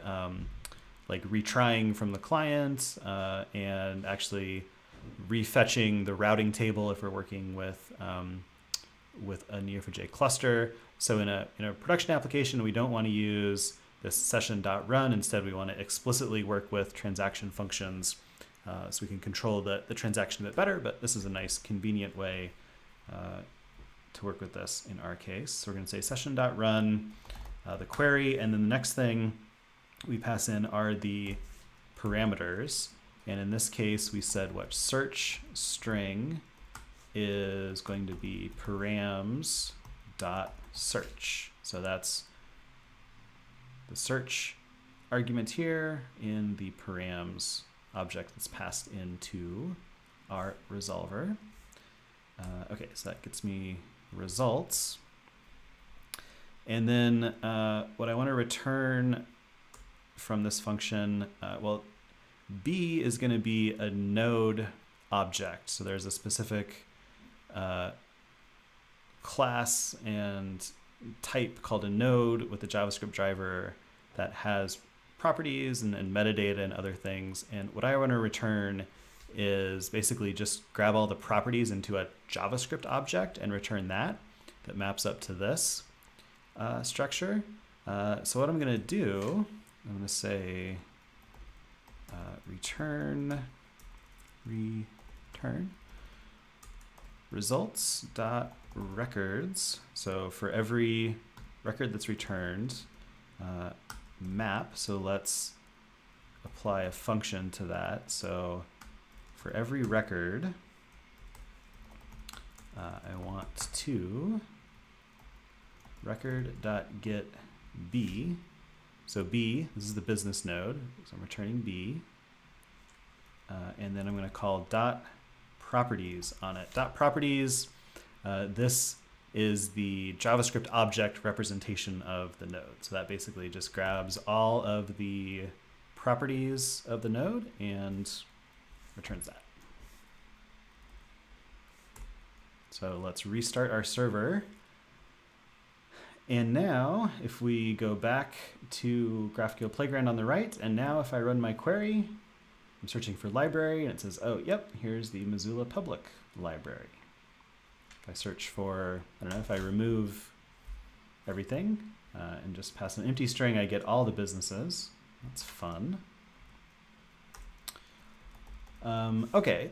retrying from the client and actually refetching the routing table if we're working with a Neo4j cluster. So in a production application, we don't want to use this session.run. Instead, we want to explicitly work with transaction functions so we can control the transaction a bit better, but this is a nice convenient way to work with this in our case. So we're going to say session.run, the query, and then the next thing we pass in are the parameters. And in this case, we said what search string is going to be params.search. So that's the search argument here in the params object that's passed into our resolver. Okay, so that gets me results. And then what I want to return from this function, well, B is going to be a node object. So there's a specific class and type called a node with a JavaScript driver that has properties and metadata and other things. And what I want to return is basically just grab all the properties into a JavaScript object and return that maps up to this structure. So what I'm going to do, I'm going to say return results.records. So for every record that's returned, map. So let's apply a function to that. So for every record, I want to record.get b. So b, this is the business node, so I'm returning b. And then I'm going to call dot properties on it. Dot properties, this is the JavaScript object representation of the node. So that basically just grabs all of the properties of the node and returns that. So let's restart our server. And now if we go back to GraphQL Playground on the right, and now if I run my query, I'm searching for library and it says, oh, yep, here's the Missoula public library. If I search for, I don't know, if I remove everything and just pass an empty string, I get all the businesses. That's fun. Okay,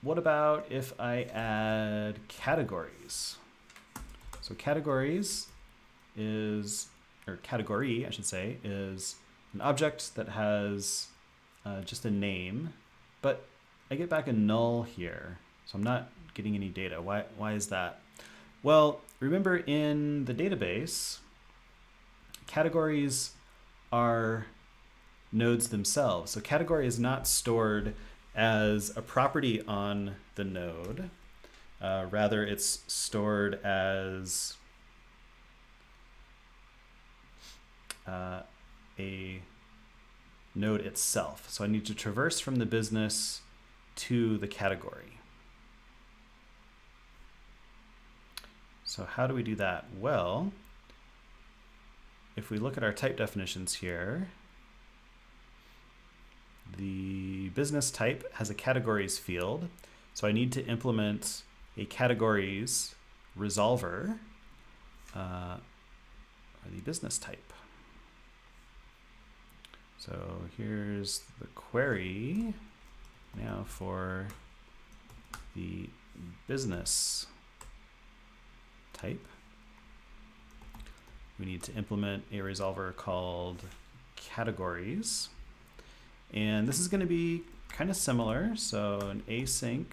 what about if I add categories? So categories is, or category, I should say, is an object that has just a name, but I get back a null here. So I'm not getting any data. Why is that? Well, remember in the database, categories are nodes themselves. So category is not stored as a property on the node. Rather, it's stored as a node itself. So I need to traverse from the business to the category. So how do we do that? Well, if we look at our type definitions here, the business type has a categories field. So I need to implement a categories resolver for the business type. So here's the query now for the business type. We need to implement a resolver called categories. And this is going to be kind of similar. So an async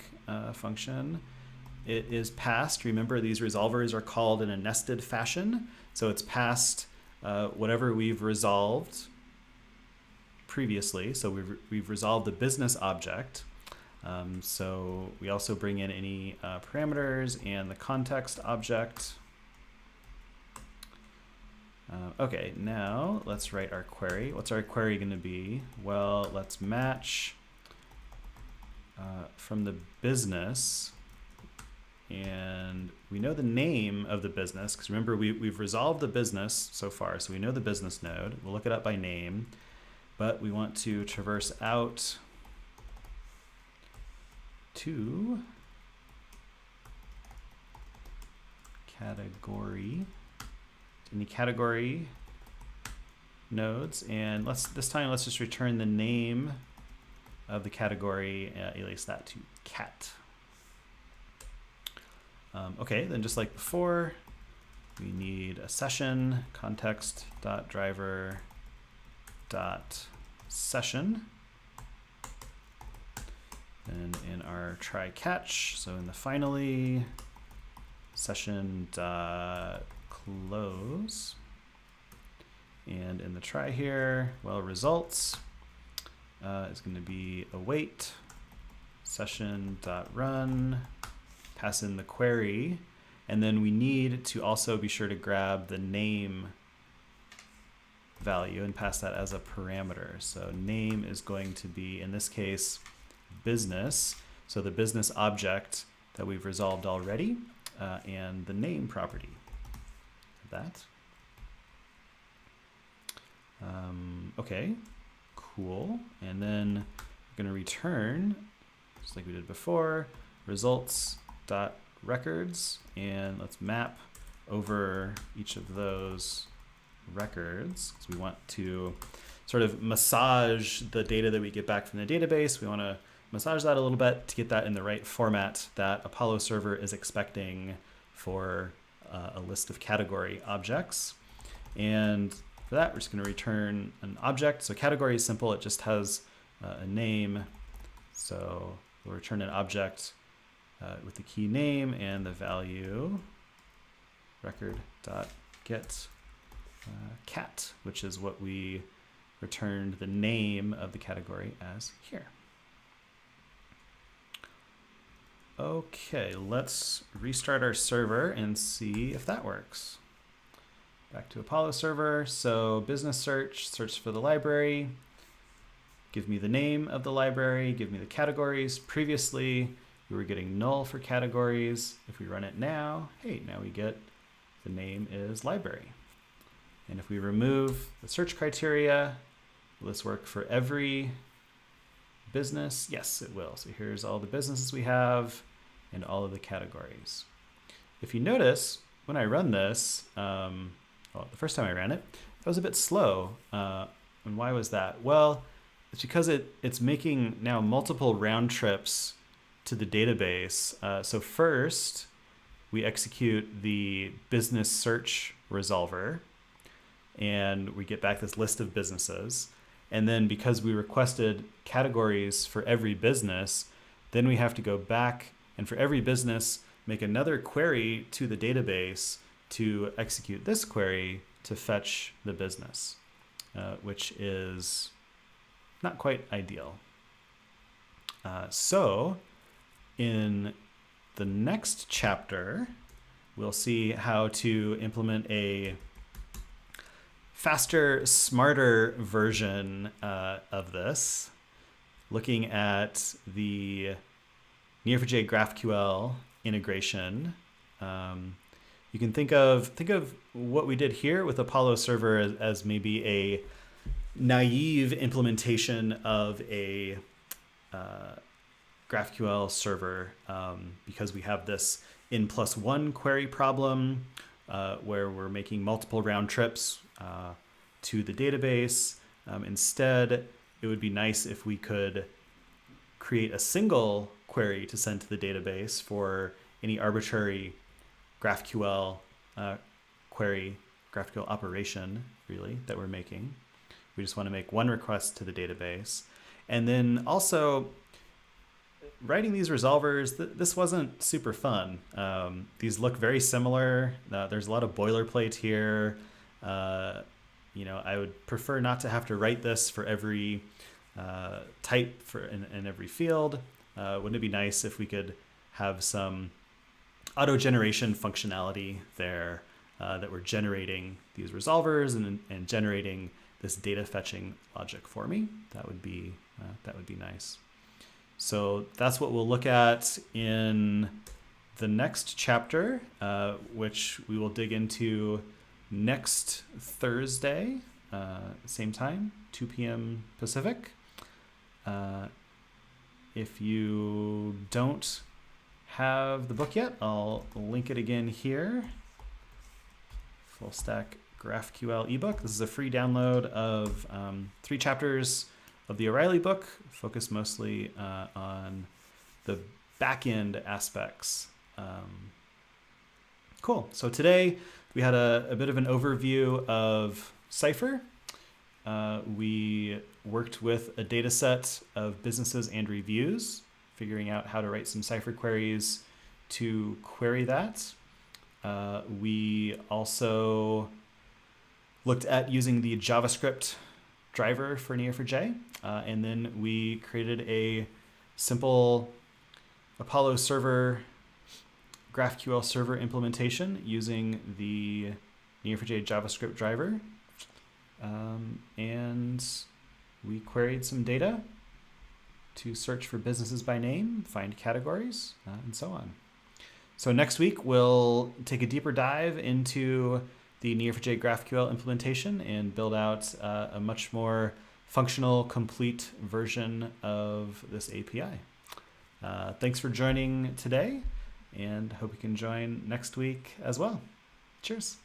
function, it is passed. Remember, these resolvers are called in a nested fashion. So it's passed whatever we've resolved previously. So we've resolved the business object. So we also bring in any parameters and the context object. Okay, now let's write our query. What's our query going to be? Well, let's match from the business, and we know the name of the business, because remember we've resolved the business so far, so we know the business node. We'll look it up by name, but we want to traverse out to category, any category nodes, and this time let's just return the name of the category, alias that to cat. Okay, then just like before, we need a session context.driver.session. And in our try catch, so in the finally, session.close. And in the try here, well, results is going to be await session.run, pass in the query, and then we need to also be sure to grab the name value and pass that as a parameter. So name is going to be, in this case, business. So the business object that we've resolved already, and the name property of that. Okay, cool. And then we're going to return, just like we did before, results.records, and let's map over each of those records, because we want to sort of massage the data that we get back from the database. We want to massage that a little bit to get that in the right format that Apollo server is expecting for a list of category objects. And for that, we're just going to return an object. So category is simple. It just has a name. So we'll return an object with the key name and the value record.get cat, which is what we returned the name of the category as here. Okay, let's restart our server and see if that works. Back to Apollo server. So business search for the library. give me the name of the library, give me the categories. Previously, we were getting null for categories. If we run it now, hey, now we get the name is library. And if we remove the search criteria, will this work for every business? Yes, it will. So here's all the businesses we have and all of the categories. If you notice, when I run this, well, the first time I ran it, it was a bit slow. And why was that? Well, it's because it's making now multiple round trips to the database. So first, we execute the business search resolver, and we get back this list of businesses. And then because we requested categories for every business, then we have to go back and for every business, make another query to the database to execute this query to fetch the business, which is not quite ideal. So in the next chapter, we'll see how to implement a faster, smarter version of this, looking at the Neo4j GraphQL integration. You can think of what we did here with Apollo Server as maybe a naive implementation of a GraphQL server, because we have this n+1 query problem where we're making multiple round trips to the database. Instead, it would be nice if we could create a single query to send to the database for any arbitrary GraphQL query, GraphQL operation, really, that we're making. We just want to make one request to the database. And then also, writing these resolvers, this wasn't super fun. These look very similar. There's a lot of boilerplate here. I would prefer not to have to write this for every type in every field. Wouldn't it be nice if we could have some auto generation functionality there that we're generating these resolvers and generating this data fetching logic for me? That would be nice. So that's what we'll look at in the next chapter, which we will dig into next Thursday, same time, 2 p.m. Pacific. If you don't have the book yet, I'll link it again here. Fullstack GraphQL ebook. This is a free download of 3 chapters of the O'Reilly book, focused mostly on the back-end aspects. Cool. So today we had a bit of an overview of Cipher. We worked with a data set of businesses and reviews, figuring out how to write some Cipher queries to query that. We also looked at using the JavaScript driver for Neo4j, and then we created a simple Apollo server GraphQL server implementation using the Neo4j JavaScript driver. And we queried some data to search for businesses by name, find categories, and so on. So next week, we'll take a deeper dive into the Neo4j GraphQL implementation and build out a much more functional, complete version of this API. Thanks for joining today, and hope you can join next week as well. Cheers.